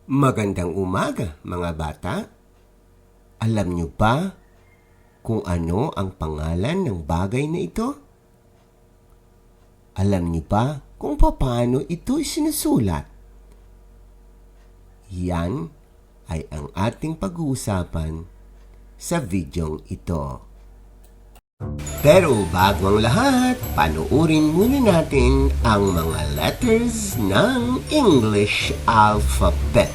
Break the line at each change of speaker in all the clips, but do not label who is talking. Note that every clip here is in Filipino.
Magandang umaga, mga bata. Alam niyo ba kung ano ang pangalan ng bagay na ito? Alam niyo ba kung paano ito sinusulat? Yan ay ang ating pag-uusapan sa videong ito. Pero bago ang lahat, panuurin muna natin ang mga letters ng English alphabet.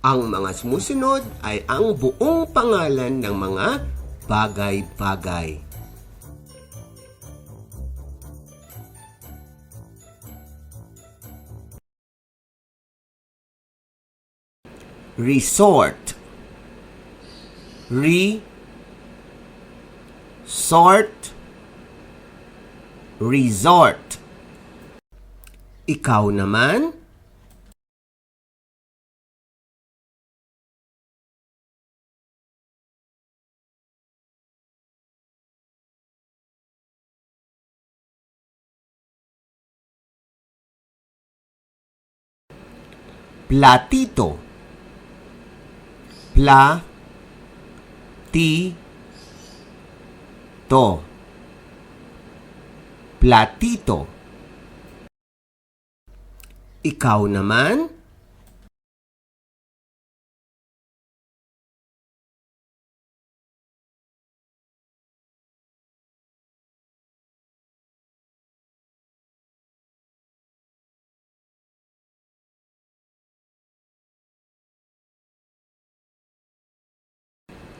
Ang mga sumusunod ay ang buong pangalan ng mga bagay-bagay. Resort. Resort. Ikaw naman? Platito. Platito. Ikaw naman?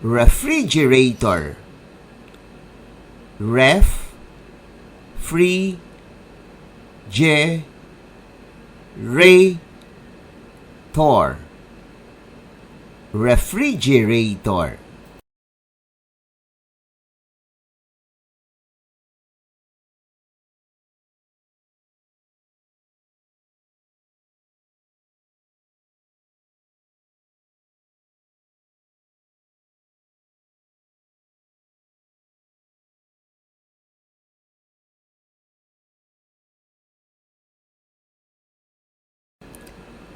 Refrigerator. Refrigerator.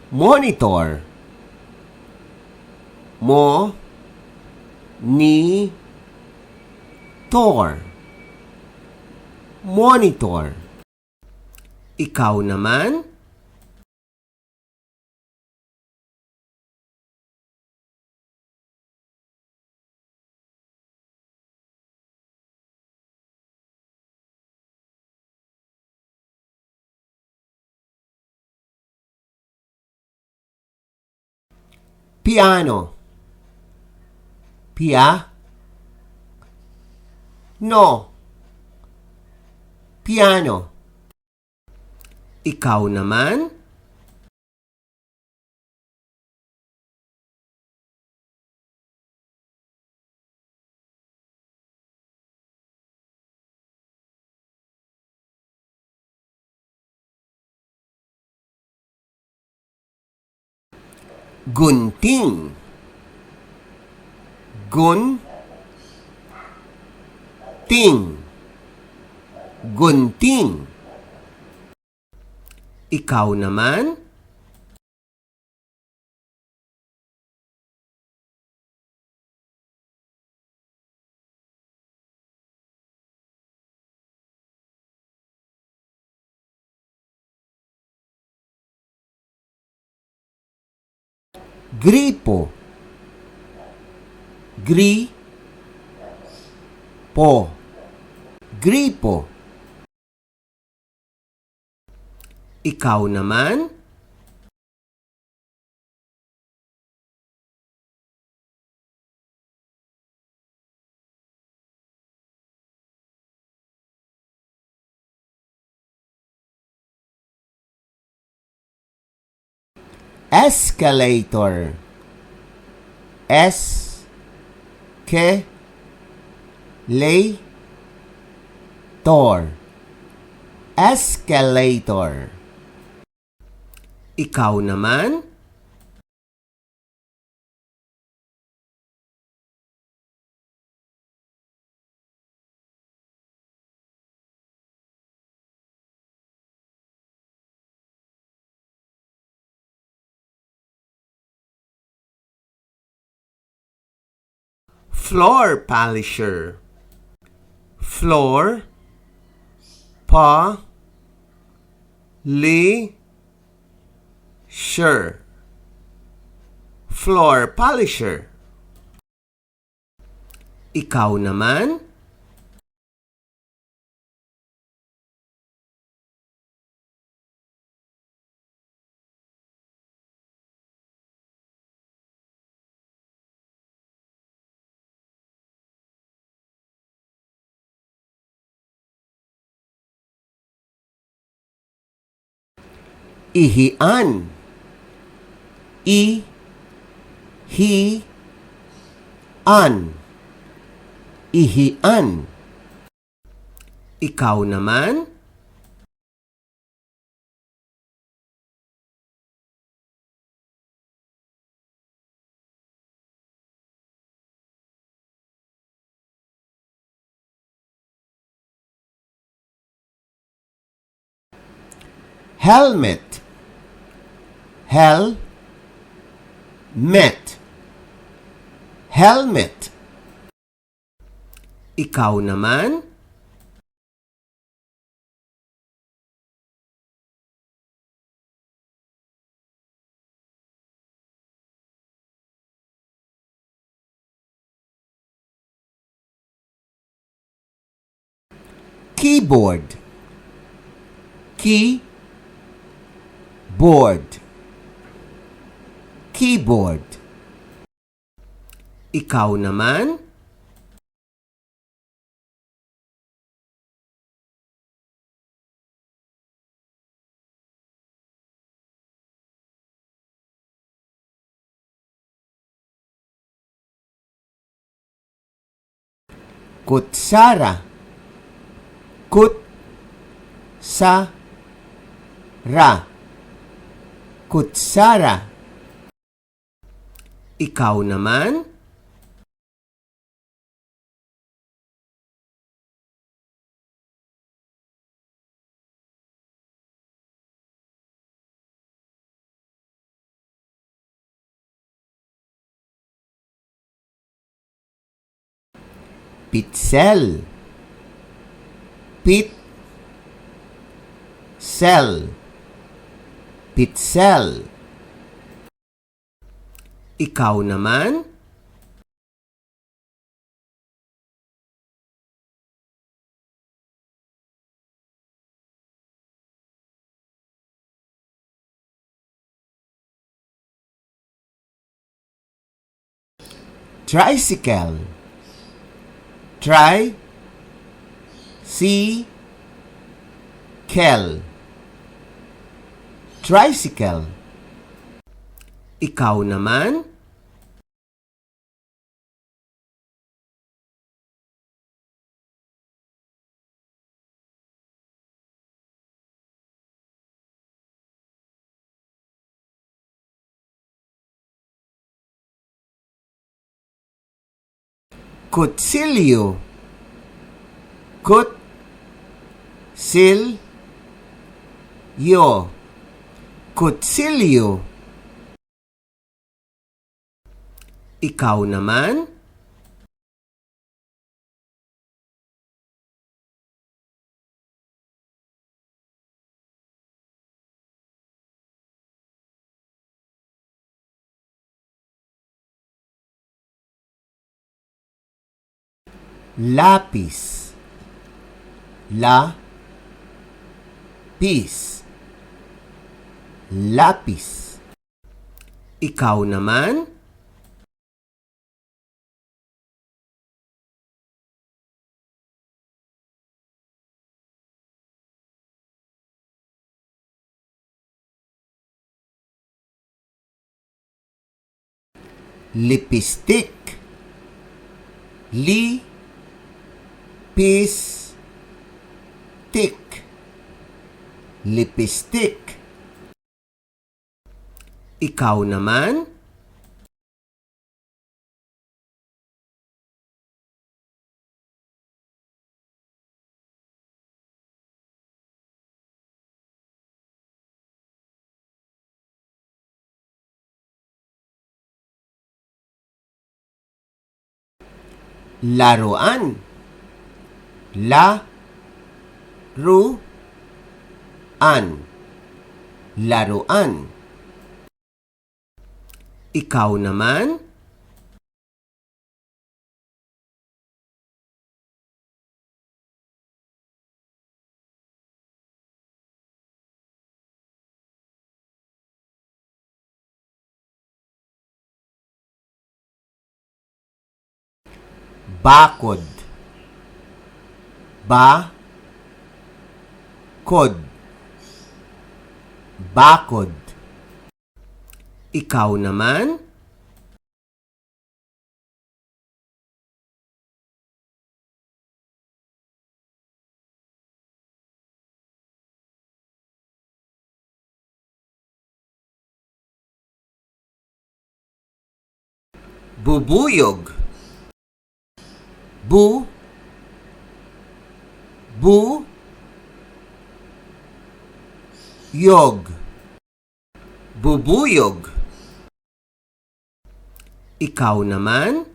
Monitor. Monitor. Ikaw naman? Piano. Piano. Ikaw naman? Gunting. Gunting. Ikaw naman? Gripo. Gripo. Ikaw naman? escalator, es ke lay tor, escalator. Ikaw naman? Floor polisher, floor pa li sure, floor polisher. Ikaw naman? Ihian, i hi an, ihian. Ikaw naman? Helmet, hel met, helmet. Ikaw naman? Keyboard, board, keyboard. Ikaw naman? Kutsara, sa ra, kutsara. Ikaw naman? Pitzel, sell, pitzel. Ikaw naman? Tricycle, tricycle. Ikaw naman? Kutsilyo, kutsilyo. Ikaw naman? Lapis, lapis. Ikaw naman? Lipistik. Lipistik. Lipistik. Ikaw naman? Laruan. La-ru-an. Laruan. Ikaw naman? Bakod. Ba-kod. Bakod. Ikaw naman? Bubuyog. Yog. Bubuyog. Ikaw naman?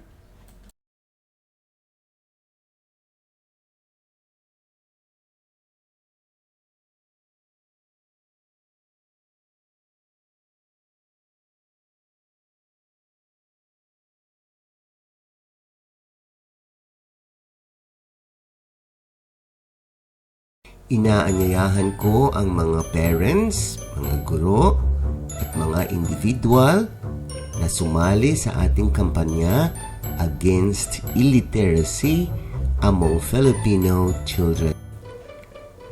Inaanyayahan ko ang mga parents, mga guro, at mga individual na sumali sa ating kampanya against illiteracy among Filipino children.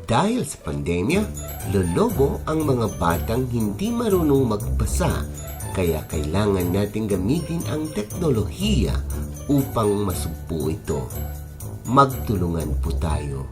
Dahil sa pandemya, lolobo ang mga batang hindi marunong magbasa, kaya kailangan nating gamitin ang teknolohiya upang masugpo ito. Magtulungan po tayo.